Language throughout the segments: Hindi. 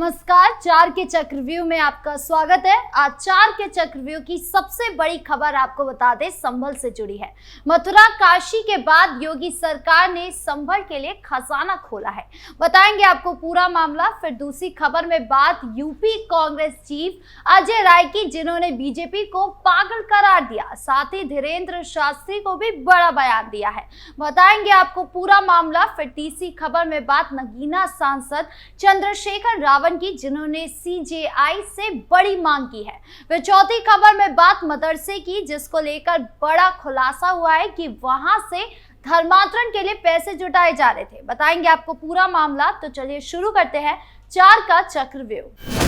नमस्कार, चार के चक्रव्यूह में आपका स्वागत है। आज चार के चक्रव्यूह की सबसे बड़ी खबर आपको बता दें, संभल से जुड़ी है। मथुरा काशी के बाद योगी सरकार ने संभल के लिए खजाना खोला है। बताएंगे आपको पूरा मामला। फिर दूसरी खबर में बात यूपी कांग्रेस चीफ अजय राय की, जिन्होंने बीजेपी को पागल करार दिया। साथ ही धीरेन्द्र शास्त्री को भी बड़ा बयान दिया है। बताएंगे आपको पूरा मामला। फिर तीसरी खबर में बात नगीना सांसद चंद्रशेखर रावण की, जिन्होंने सीजेआई से बड़ी मांग की है। फिर चौथी खबर में बात मदरसे की, जिसको लेकर बड़ा खुलासा हुआ है कि वहां से धर्मांतरण के लिए पैसे जुटाए जा रहे थे। बताएंगे आपको पूरा मामला। तो चलिए शुरू करते हैं चार का चक्रव्यूह।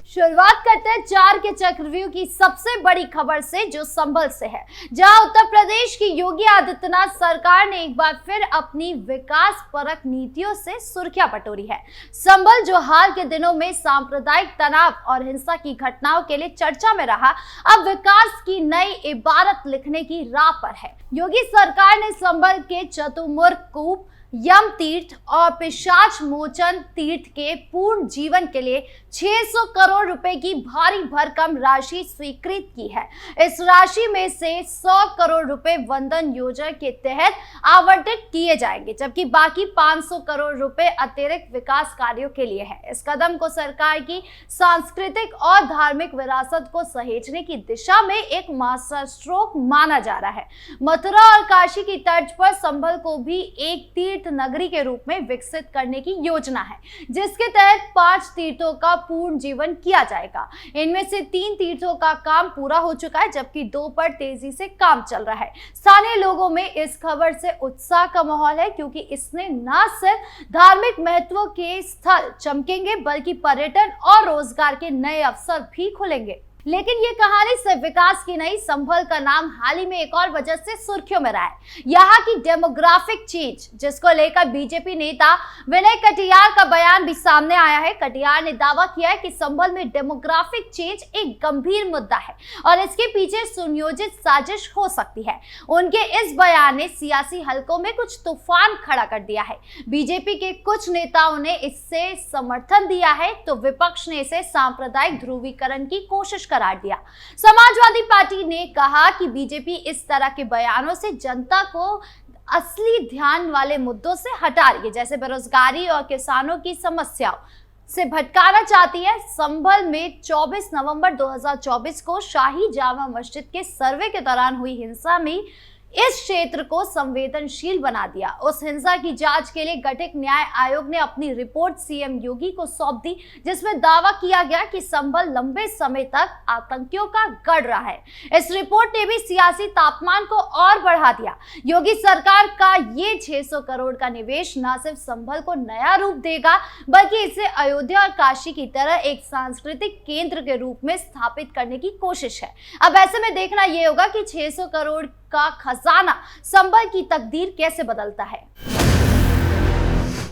शुरुआत करते हैं चार के चक्रव्यूह की सबसे बड़ी खबर से, जो संभल से है, जहां उत्तर प्रदेश की योगी आदित्यनाथ सरकार ने एक बार फिर अपनी विकास परक नीतियों से सुर्खियां बटोरी है। संभल, जो हाल के दिनों में सांप्रदायिक तनाव और हिंसा की घटनाओं के लिए चर्चा में रहा, अब विकास की नई इबारत लिखने की राह पर है। योगी सरकार ने संभल के चतुर्मुख कूप, यम तीर्थ और पिशाच मोचन तीर्थ के पूर्ण जीवन के लिए 600 करोड़ रुपए की भारी भरकम राशि स्वीकृत की है। इस राशि में से 100 करोड़ रुपए वंदन योजना के तहत आवंटित किए जाएंगे, जबकि बाकी 500 करोड़ रुपए अतिरिक्त विकास कार्यों के लिए है। इस कदम को सरकार की सांस्कृतिक और धार्मिक विरासत को सहेजने की दिशा में एक मास्टर स्ट्रोक माना जा रहा है। मथुरा और काशी की तर्ज पर संभल को भी एक तीर्थ नगरी के रूप में विकसित करने की योजना है, जिसके तहत 5 तीर्थों का पूर्ण जीवन किया जाएगा। इनमें से 3 तीर्थों का काम पूरा हो चुका है, जबकि 2 पर तेजी से काम चल रहा है। स्थानीय लोगों में इस खबर से उत्साह का माहौल है, क्योंकि इसने न सिर्फ धार्मिक महत्व के स्थल चमकेंगे, बल्कि पर्यटन और रोजगार के नए अवसर भी खुलेंगे। लेकिन ये कहानी सिर्फ विकास की नहीं। संभल का नाम हाल ही में एक और वजह से सुर्खियों में रहा है, यहाँ की डेमोग्राफिक चेंज, जिसको लेकर बीजेपी नेता विनय कटियार का बयान भी सामने आया है। कटियार ने दावा किया है कि संभल में डेमोग्राफिक चेंज एक गंभीर मुद्दा है और इसके पीछे सुनियोजित साजिश हो सकती है। उनके इस बयान ने सियासी हलकों में कुछ तूफान खड़ा कर दिया है। बीजेपी के कुछ नेताओं ने इससे समर्थन दिया है, तो विपक्ष ने इसे सांप्रदायिक ध्रुवीकरण की कोशिश करार दिया। समाजवादी पार्टी ने कहा कि बीजेपी इस तरह के बयानों से जनता को असली ध्यान वाले मुद्दों से हटा रही है, जैसे बेरोजगारी और किसानों की समस्याओं से भटकाना चाहती है। संभल में 24 नवंबर 2024 को शाही जामा मस्जिद के सर्वे के दौरान हुई हिंसा में इस क्षेत्र को संवेदनशील बना दिया। उस हिंसा की जांच के लिए गठित न्याय आयोग ने अपनी रिपोर्ट सीएम योगी को सौंप दी, जिसमें दावा किया गया कि संभल लंबे समय तक आतंकियों का गढ़ रहा है। इस रिपोर्ट ने भी सियासी तापमान को और बढ़ा दिया। योगी सरकार का ये 600 करोड़ का निवेश न सिर्फ संभल को नया रूप देगा, बल्कि इसे अयोध्या और काशी की तरह एक सांस्कृतिक केंद्र के रूप में स्थापित करने की कोशिश है। अब ऐसे में देखना यह होगा कि 600 करोड़ का खजाना संभल की तकदीर कैसे बदलता है।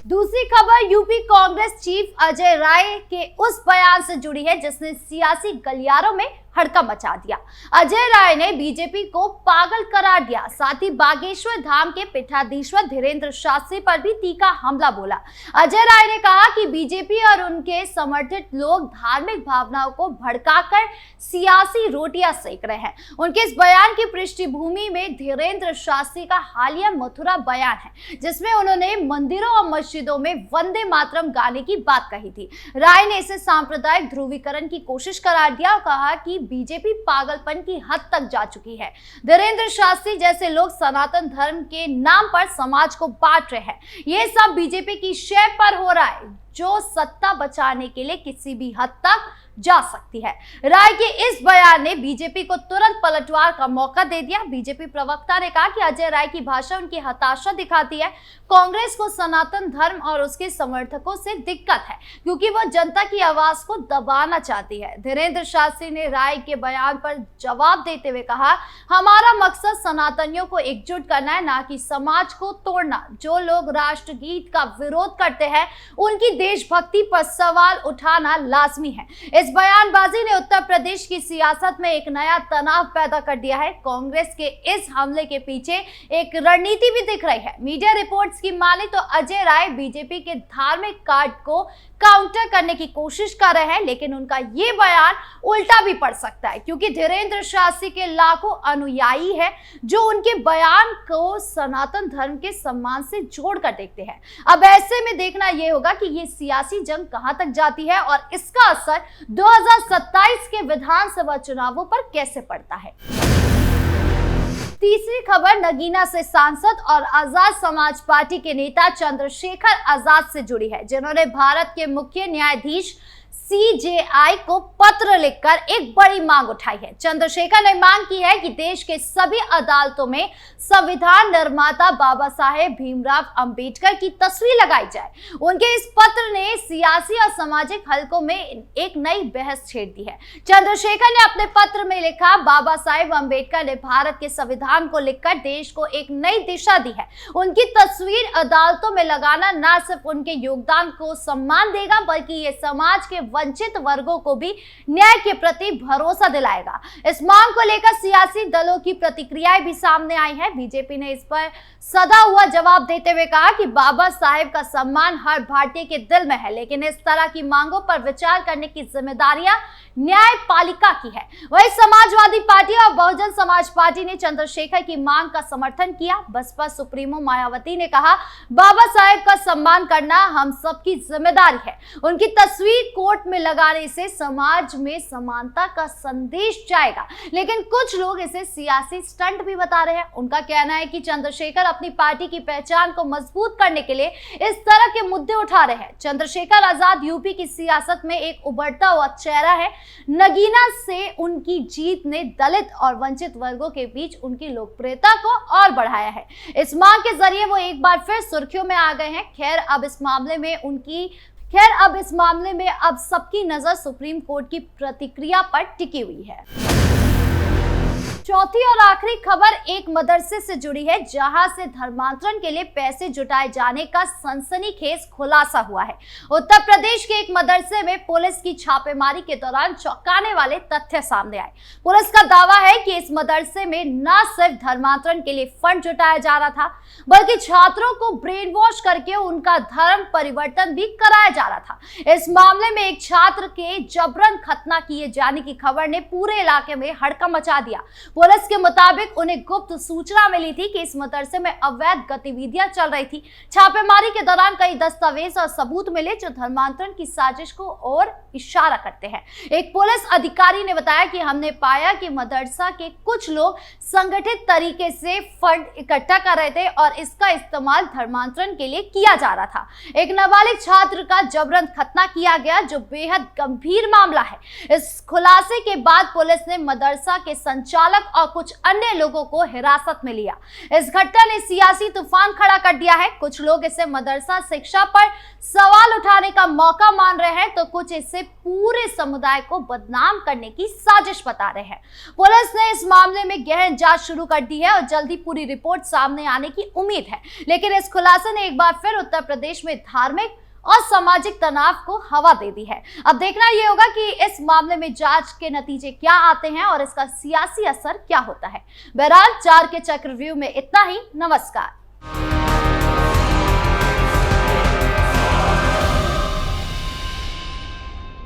दूसरी खबर यूपी कांग्रेस चीफ अजय राय के उस बयान से जुड़ी है, जिसने सियासी गलियारों में हड़कंप मचा दिया। अजय राय ने बीजेपी को पागल करार दिया। साथ ही बागेश्वर धाम के पीठाधीश्वर धीरेन्द्र शास्त्री पर भी तीखा हमला बोला। अजय राय ने कहा कि बीजेपी और उनके समर्थित लोग धार्मिक भावनाओं को भड़काकर सियासी रोटियां सेक रहे हैं। उनके इस बयान की पृष्ठभूमि में धीरेन्द्र शास्त्री का हालिया मथुरा बयान है, जिसमें उन्होंने मंदिरों और मस्जिदों में वंदे मातरम गाने की बात कही थी। राय ने इसे सांप्रदायिक ध्रुवीकरण की कोशिश करार दिया और कहा कि बीजेपी पागलपन की हद तक जा चुकी है। धीरेन्द्र शास्त्री जैसे लोग सनातन धर्म के नाम पर समाज को बांट रहे हैं। ये सब बीजेपी की शय पर हो रहा है, जो सत्ता बचाने के लिए किसी भी हद तक जा सकती है। राय के इस बयान ने बीजेपी को तुरंत पलटवार का मौका दे दिया। बीजेपी प्रवक्ता ने कहा कि अजय राय की भाषा उनकी हताशा दिखाती है। कांग्रेस को सनातन धर्म और उसके समर्थकों से दिक्कत है, क्योंकि वह जनता की आवाज को दबाना चाहती है। धीरेन्द्र शास्त्री ने राय के बयान पर जवाब देते हुए कहा, हमारा मकसद सनातनियों को एकजुट करना है, ना कि समाज को तोड़ना। जो लोग राष्ट्रगीत का विरोध करते हैं, उनकी देशभक्ति पर सवाल उठाना लाजमी है। इस इस बयानबाजी ने उत्तर प्रदेश की सियासत में एक नया तनाव पैदा कर दिया है। कांग्रेस के इस हमले के पीछे एक रणनीति भी दिख रही है। मीडिया रिपोर्ट्स की माने तो अजय राय बीजेपी के धार्मिक कार्ड को काउंटर करने की कोशिश कर रहे हैं, लेकिन उनका ये बयान उल्टा भी पड़ सकता है, क्योंकि धीरेन्द्र शासी के लाखों अनुयायी हैं जो उनके बयान को सनातन धर्म के सम्मान से जोड़कर देखते हैं। अब ऐसे में देखना यह होगा कि ये सियासी जंग कहां तक जाती है और इसका असर 2027 के विधानसभा चुनावों पर कैसे पड़ता है। तीसरी खबर नगीना से सांसद और आजाद समाज पार्टी के नेता चंद्रशेखर आजाद से जुड़ी है, जिन्होंने भारत के मुख्य न्यायाधीश CJI को पत्र लिखकर एक बड़ी मांग उठाई है। चंद्रशेखर ने मांग की है कि देश के सभी अदालतों में संविधान निर्माता बाबा साहेब भीमराव अंबेडकर की तस्वीर लगाई जाए। उनके इस पत्र ने सियासी और सामाजिक हलकों में एक नई बहस छेड़ दी है। चंद्रशेखर ने अपने पत्र में लिखा, बाबा साहेब अंबेडकर ने भारत के संविधान को लिखकर देश को एक नई दिशा दी है। उनकी तस्वीर अदालतों में लगाना न सिर्फ उनके योगदान को सम्मान देगा, बल्कि ये समाज के वंचित वर्गों को भी न्याय के प्रति भरोसा दिलाएगा। इस मांग को लेकर सियासी दलों की प्रतिक्रियाएं भी सामने आई है। बीजेपी ने इस पर सदा हुआ जवाब देते हुए कहा कि बाबा साहेब का सम्मान हर भारतीय के दिल में है, लेकिन इस तरह की मांगों पर विचार करने की जिम्मेदारियां न्यायपालिका की है। वहीं समाजवादी पार्टी और बहुजन समाज पार्टी ने चंद्रशेखर की मांग का समर्थन किया। बसपा सुप्रीमो मायावती ने कहा, बाबा साहेब का सम्मान करना हम सबकी जिम्मेदारी है। उनकी तस्वीर कोर्ट में लगाने से समाज में समानता का संदेश जाएगा, लेकिन कुछ लोग इसे सियासी स्टंट भी बता रहे हैं। उनका कहना है कि चंद्रशेखर अपनी पार्टी की पहचान को मजबूत करने के लिए इस तरह के मुद्दे उठा रहे हैं। चंद्रशेखर आजाद यूपी की सियासत में एक उभरता हुआ चेहरा है। नगीना से उनकी जीत ने दलित और वंचित वर्गों के बीच उनकी लोकप्रियता को और बढ़ाया है। इस मांग के जरिए वो एक बार फिर सुर्खियों में आ गए हैं। खैर अब इस मामले में अब सबकी नजर सुप्रीम कोर्ट की प्रतिक्रिया पर टिकी हुई है। चौथी और आखिरी खबर एक मदरसे से जुड़ी है, जहां से धर्मांतरण के लिए पैसे जुटाए जाने का सनसनीखेज खुलासा हुआ है। उत्तर प्रदेश के एक मदरसे में पुलिस की छापेमारी के दौरान चौंकाने वाले तथ्य सामने आए। पुलिस का दावा है कि इस मदरसे में न सिर्फ धर्मांतरण के लिए फंड जुटाया जा रहा था, बल्कि छात्रों को ब्रेन वॉश करके उनका धर्म परिवर्तन भी कराया जा रहा था। इस मामले में एक छात्र के जबरन खतना किए जाने की खबर ने पूरे इलाके में हड़कंप मचा दिया। पुलिस के मुताबिक उन्हें गुप्त सूचना मिली थी कि इस मदरसे में अवैध गतिविधियां चल रही थी। छापेमारी के दौरान कई दस्तावेज और सबूत मिले जो धर्मांतरण की साजिश को और इशारा करते हैं। एक पुलिस अधिकारी ने बताया कि हमने पाया कि मदरसा के कुछ लोग संगठित तरीके से फंड इकट्ठा कर रहे थे और इसका इस्तेमाल धर्मांतरण के लिए किया जा रहा था। एक नाबालिग छात्र का जबरन खतना किया गया, जो बेहद गंभीर मामला है। इस खुलासे के बाद पुलिस ने मदरसा के संचालक और कुछ अन्य लोगों को हिरासत में लिया। इस घटना ने सियासी तूफान खड़ा कर दिया है। कुछ लोग इसे मदरसा शिक्षा पर सवाल उठाने का मौका मान रहे हैं, तो कुछ इसे पूरे समुदाय को बदनाम करने की साजिश बता रहे हैं। पुलिस ने इस मामले में गहन जांच शुरू कर दी है और जल्दी पूरी रिपोर्ट सामने आने की उम्मीद है। लेकिन इस खुलासे ने एक बार फिर उत्तर प्रदेश में धार्मिक और सामाजिक तनाव को हवा दे दी है। अब देखना यह होगा कि इस मामले में जांच के नतीजे क्या आते हैं और इसका सियासी असर क्या होता है। बहरहाल 4 के चक्रव्यूह में इतना ही। नमस्कार।